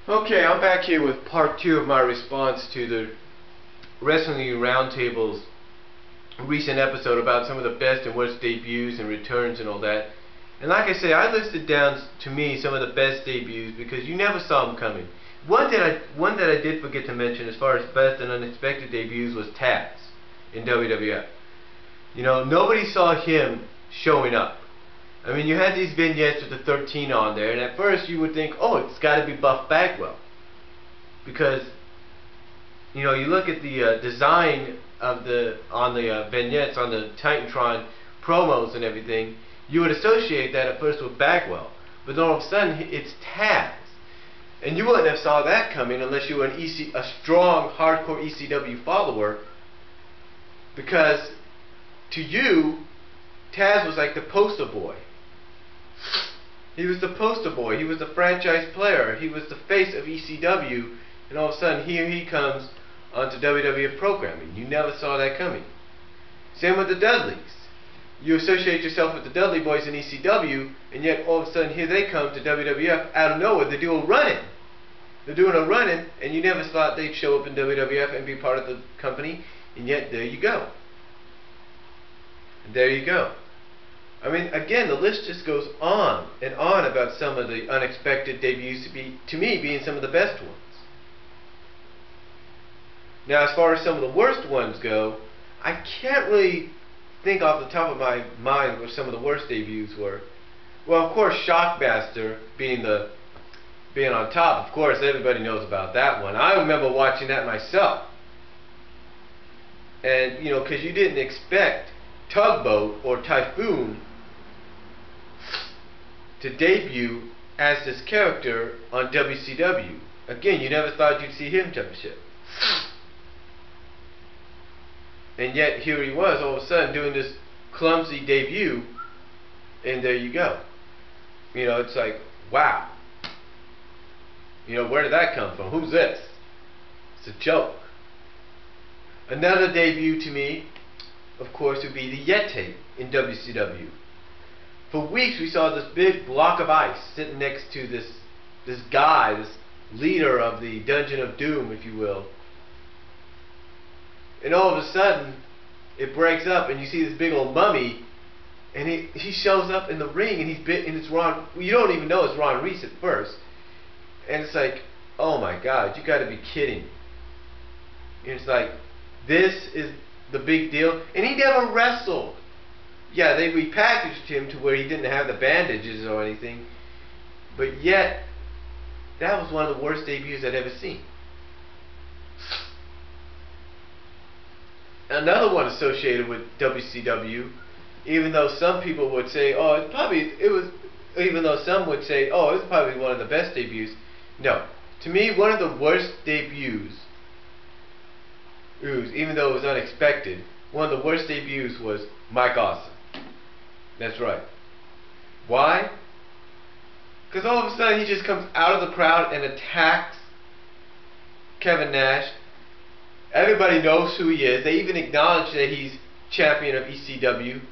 Okay, I'm back here with part 2 of my response to the Wrestling Roundtable's recent episode about some of the best and worst debuts and returns and all that. And like I say, I listed down to me some of the best debuts because you never saw them coming. One that I did forget to mention as far as best and unexpected debuts was Taz in WWF. You know, nobody saw him showing up. I mean, you had these vignettes with the 13 on there, and at first you would think, oh, it's got to be Buff Bagwell. Because, you know, you look at the design of the vignettes on the Titantron promos and everything, you would associate that at first with Bagwell. But then all of a sudden, it's Taz. And you wouldn't have saw that coming unless you were a strong, hardcore ECW follower. Because, to you, Taz was like the poster boy. He was the poster boy. He was the franchise player. He was the face of ECW. And all of a sudden, here he comes onto WWF programming. You never saw that coming. Same with the Dudleys. You associate yourself with the Dudley Boys in ECW, and yet all of a sudden here they come to WWF out of nowhere. They're doing running. They're doing a running, and you never thought they'd show up in WWF and be part of the company, and yet there you go. There you go. I mean, again, the list just goes on and on about some of the unexpected debuts to me, being some of the best ones. Now, as far as some of the worst ones go, I can't really think off the top of my mind what some of the worst debuts were. Well, of course, Shockmaster being on top. Of course, everybody knows about that one. I remember watching that myself. And, you know, because you didn't expect Tugboat or Typhoon to debut as this character on WCW. Again, you never thought you'd see him type of shit. And yet, here he was, all of a sudden, doing this clumsy debut, and there you go. You know, it's like, wow. You know, where did that come from? Who's this? It's a joke. Another debut to me, of course, would be the Yeti in WCW. For weeks we saw this big block of ice sitting next to this guy, this leader of the Dungeon of Doom, if you will. And all of a sudden, it breaks up and you see this big old mummy, and he shows up in the ring, and it's Ron. You don't even know it's Ron Reese at first. And it's like, oh my God, you got to be kidding. And it's like, this is the big deal, and he never wrestled. Yeah, they repackaged him to where he didn't have the bandages or anything, but yet that was one of the worst debuts I'd ever seen. Another one associated with WCW, even though some people would say, oh, even though some would say, oh, it was probably one of the best debuts. No, to me, one of the worst debuts, even though it was unexpected, one of the worst debuts was Mike Awesome. That's right. Why? Because all of a sudden he just comes out of the crowd and attacks Kevin Nash. Everybody knows who he is. They even acknowledge that he's champion of ECW.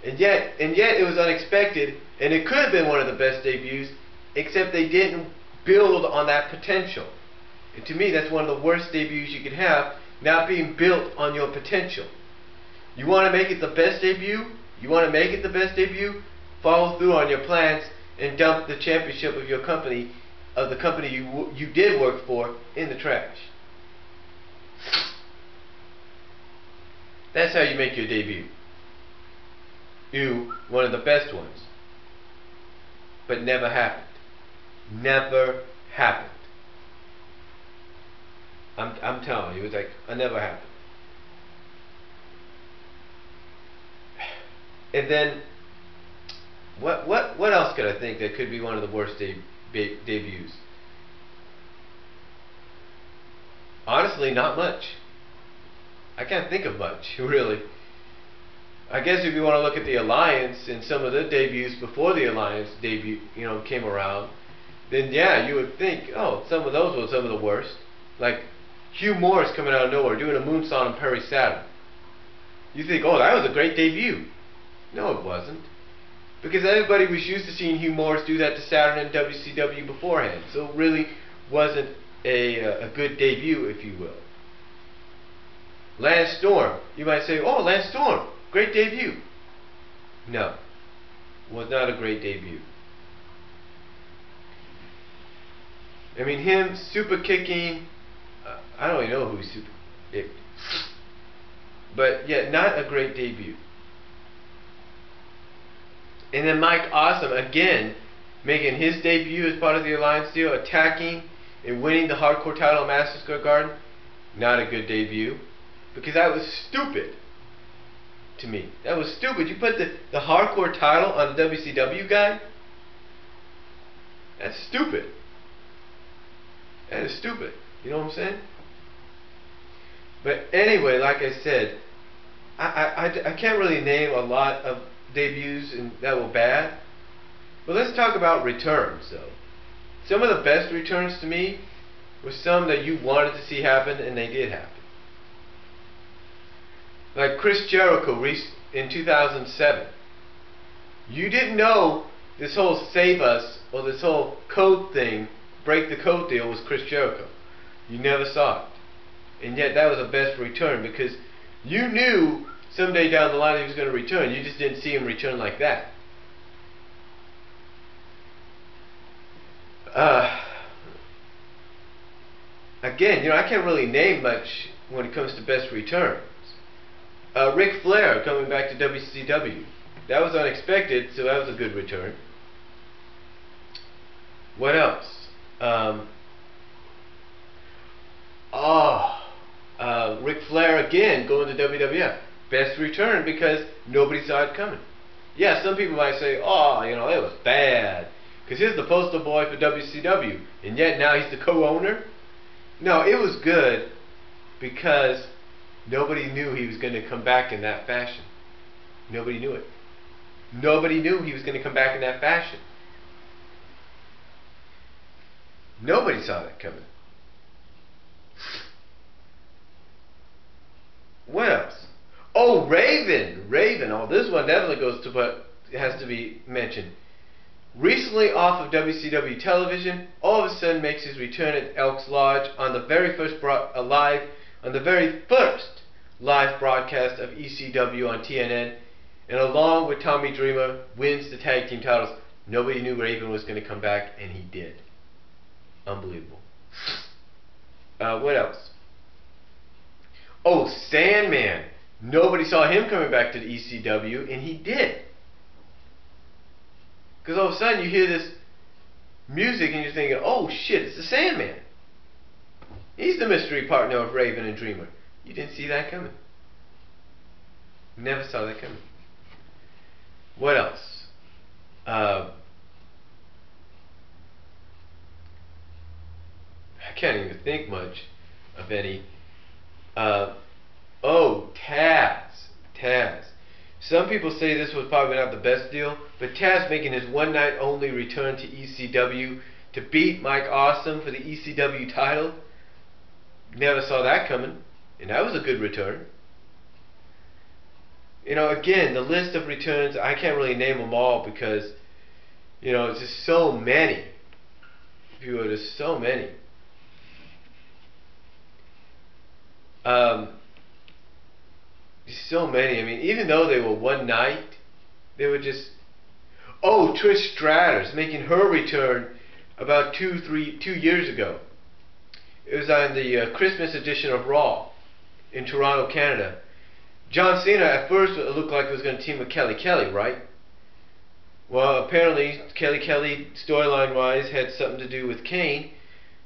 And yet it was unexpected, and it could have been one of the best debuts, except they didn't build on that potential. And to me, that's one of the worst debuts you could have, not being built on your potential. You want to make it the best debut? You want to make it the best debut? Follow through on your plans and dump the championship of your company, of the company you did work for, in the trash. That's how you make your debut. One of the best ones. But never happened. Never happened. I'm telling you, it was like, it never happened. And then, what else could I think that could be one of the worst debuts? Honestly, not much. I can't think of much, really. I guess if you want to look at the Alliance and some of the debuts before the Alliance debut, came around, then yeah, you would think, oh, some of those were some of the worst. Like Hugh Morris coming out of nowhere doing a moonsault on Perry Saturn. You think, oh, that was a great debut. No, it wasn't. Because everybody was used to seeing Hugh Morris do that to Saturn and WCW beforehand. So it really wasn't a good debut, if you will. Lance Storm. You might say, oh, Lance Storm, great debut. No, was not a great debut. I mean, him super kicking, I don't even know who he super kicked. But yeah, not a great debut. And then Mike Awesome, again, making his debut as part of the Alliance deal, attacking and winning the Hardcore title at Madison Square Garden. Not a good debut. Because that was stupid to me. That was stupid. You put the Hardcore title on the WCW guy? That's stupid. That is stupid. You know what I'm saying? But anyway, like I said, I can't really name a lot of debuts and that were bad. But let's talk about returns, though. Some of the best returns to me were some that you wanted to see happen, and they did happen. Like Chris Jericho in 2007. You didn't know this whole Save Us or this whole code thing, break the code deal, was Chris Jericho. You never saw it. And yet that was the best return, because you knew someday down the line he was going to return. You just didn't see him return like that. Again, I can't really name much when it comes to best returns. Ric Flair coming back to WCW. That was unexpected, so that was a good return. What else? Ric Flair again going to WWF. Best return because nobody saw it coming. Yeah, some people might say, oh, it was bad, because he's the poster boy for WCW, and yet now he's the co-owner. No, it was good because nobody knew he was going to come back in that fashion. Nobody knew it. Nobody knew he was going to come back in that fashion. Nobody saw that coming. What else? Oh, Raven. Raven. Oh, this one definitely goes to what has to be mentioned. Recently off of WCW television, all of a sudden makes his return at Elks Lodge on the very first live broadcast of ECW on TNN, and along with Tommy Dreamer wins the tag team titles. Nobody knew Raven was going to come back, and he did. Unbelievable. What else? Oh, Sandman. Nobody saw him coming back to the ECW, and he did. Because all of a sudden you hear this music and you're thinking, oh shit, it's the Sandman. He's the mystery partner of Raven and Dreamer. You didn't see that coming. Never saw that coming. What else? I can't even think much of any. Oh, Taz. Taz. Some people say this was probably not the best deal, but Taz making his one-night only return to ECW to beat Mike Awesome for the ECW title. Never saw that coming, and that was a good return. Again, the list of returns, I can't really name them all because, it's just so many. There's so many. So many. I mean, even though they were one night, they were just... Oh, Trish Stratus making her return about 2 years ago. It was on the Christmas edition of Raw in Toronto, Canada. John Cena at first it looked like it was going to team with Kelly Kelly, right? Well, apparently Kelly Kelly, storyline-wise, had something to do with Kane.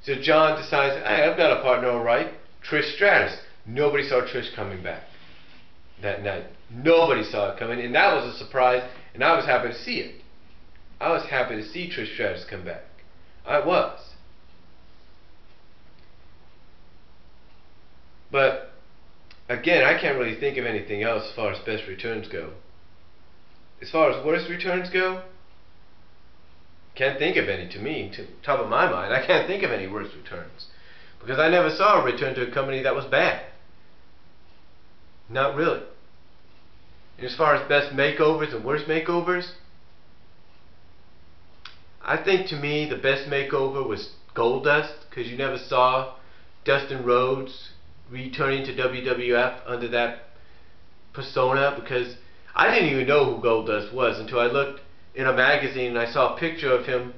So John decides, hey, I've got a partner, all right, Trish Stratus. Nobody saw Trish coming back that night. Nobody saw it coming, and that was a surprise, and I was happy to see it. I was happy to see Trish Stratus come back. I was. But, again, I can't really think of anything else as far as best returns go. As far as worst returns go, can't think of any to me, to the top of my mind. I can't think of any worst returns. Because I never saw a return to a company that was bad. Not really. And as far as best makeovers and worst makeovers, I think to me the best makeover was Goldust, because you never saw Dustin Rhodes returning to WWF under that persona, because I didn't even know who Goldust was until I looked in a magazine and I saw a picture of him,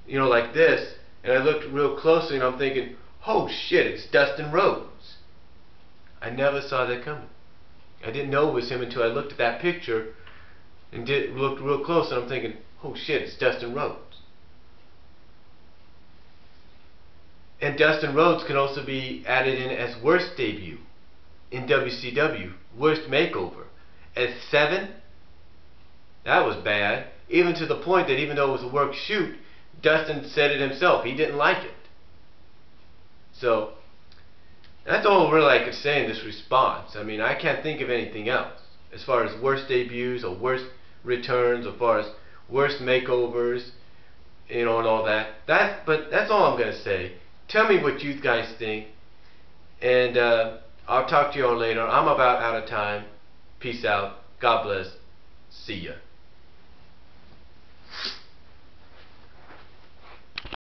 you know, like this, and I looked real closely and I'm thinking, oh shit, it's Dustin Rhodes. I never saw that coming. I didn't know it was him until I looked at that picture and looked real close, and I'm thinking, oh shit, it's Dustin Rhodes. And Dustin Rhodes can also be added in as worst debut in WCW, worst makeover. At 7, that was bad. Even to the point that even though it was a work shoot, Dustin said it himself. He didn't like it. So, that's all really I could say in this response. I mean, I can't think of anything else as far as worst debuts or worst returns, as far as worst makeovers, you know, and all that. But that's all I'm going to say. Tell me what you guys think, and I'll talk to you all later. I'm about out of time. Peace out. God bless. See ya.